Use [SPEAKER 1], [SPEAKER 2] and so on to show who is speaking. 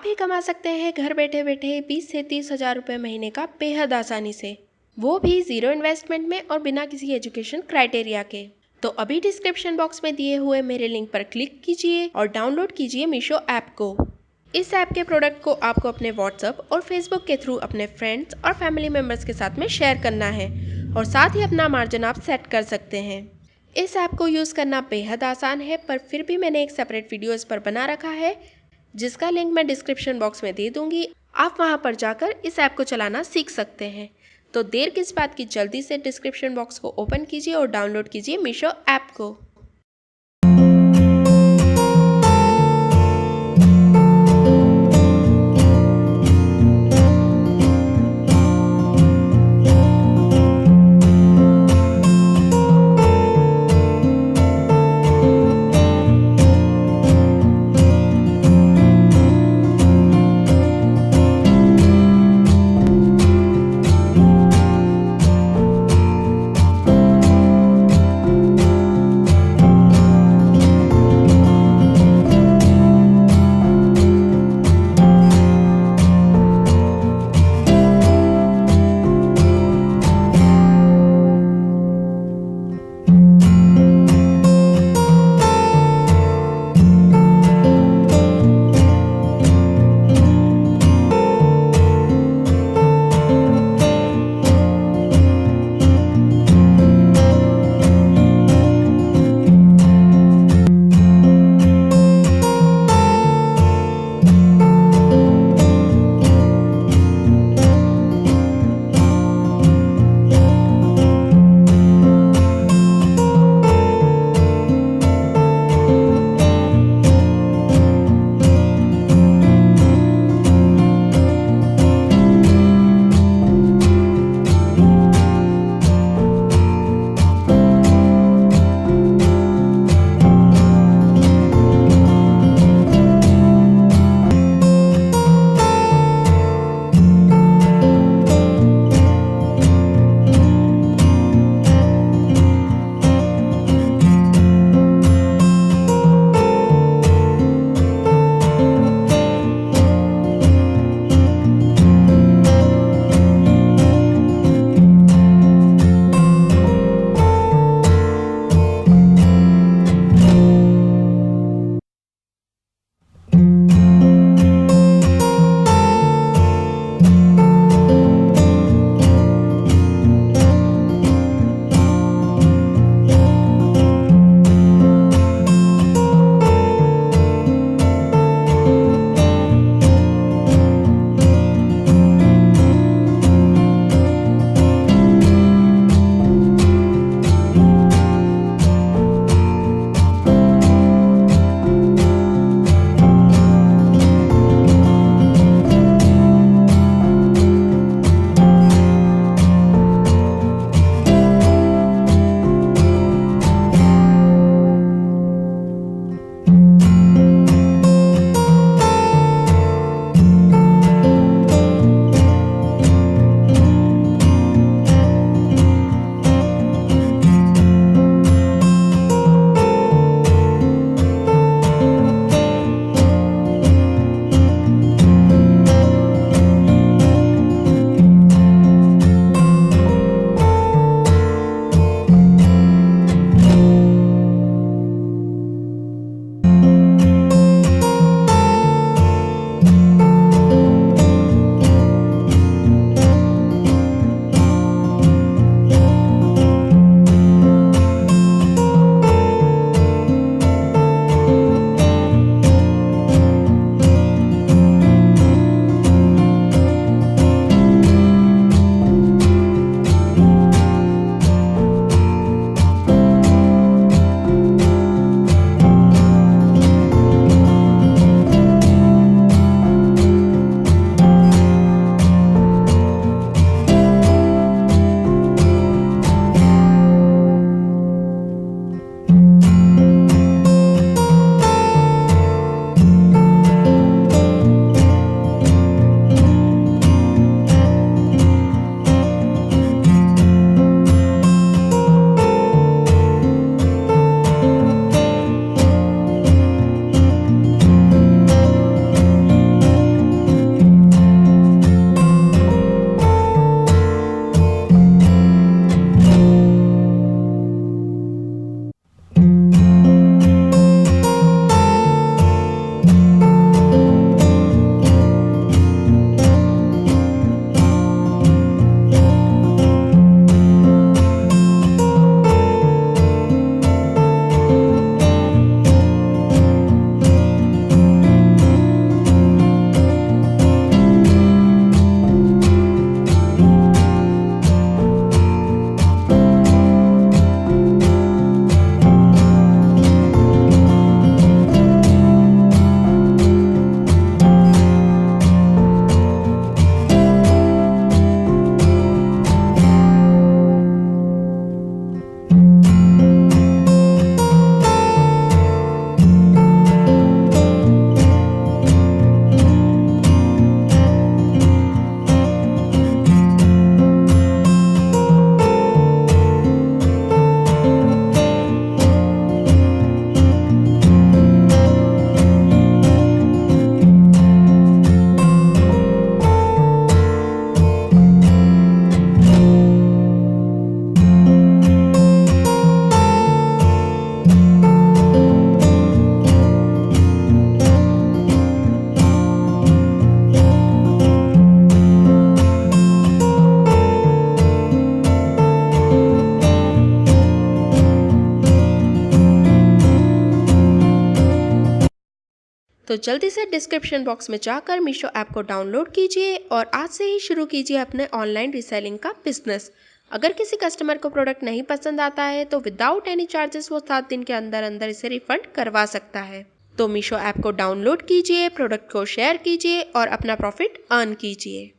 [SPEAKER 1] भी कमा सकते हैं घर बैठे बैठे 20 से 30 हजार रुपये महीने का बेहद आसानी से, वो भी जीरो इन्वेस्टमेंट में और बिना किसी एजुकेशन क्राइटेरिया के। तो अभी डिस्क्रिप्शन बॉक्स में दिए हुए मेरे लिंक पर क्लिक कीजिए और डाउनलोड कीजिए मीशो ऐप को। इस ऐप के प्रोडक्ट को आपको अपने व्हाट्सएप और फेसबुक के थ्रू अपने फ्रेंड्स और फैमिली मेम्बर्स के साथ में शेयर करना है और साथ ही अपना मार्जिन आप सेट कर सकते हैं। इस ऐप को यूज़ करना बेहद आसान है, पर फिर भी मैंने एक सेपरेट वीडियो इस पर बना रखा है जिसका लिंक मैं डिस्क्रिप्शन बॉक्स में दे दूंगी। आप वहां पर जाकर इस ऐप को चलाना सीख सकते हैं। तो देर किस बात की, जल्दी से डिस्क्रिप्शन बॉक्स को ओपन कीजिए और डाउनलोड कीजिए मीशो ऐप को। तो जल्दी से डिस्क्रिप्शन बॉक्स में जाकर मीशो ऐप को डाउनलोड कीजिए और आज से ही शुरू कीजिए अपने ऑनलाइन रीसेलिंग का बिजनेस। अगर किसी कस्टमर को प्रोडक्ट नहीं पसंद आता है तो विदाउट एनी चार्जेस वो 7 दिन के अंदर अंदर इसे रिफंड करवा सकता है। तो मीशो ऐप को डाउनलोड कीजिए, प्रोडक्ट को शेयर कीजिए और अपना प्रॉफिट अर्न कीजिए।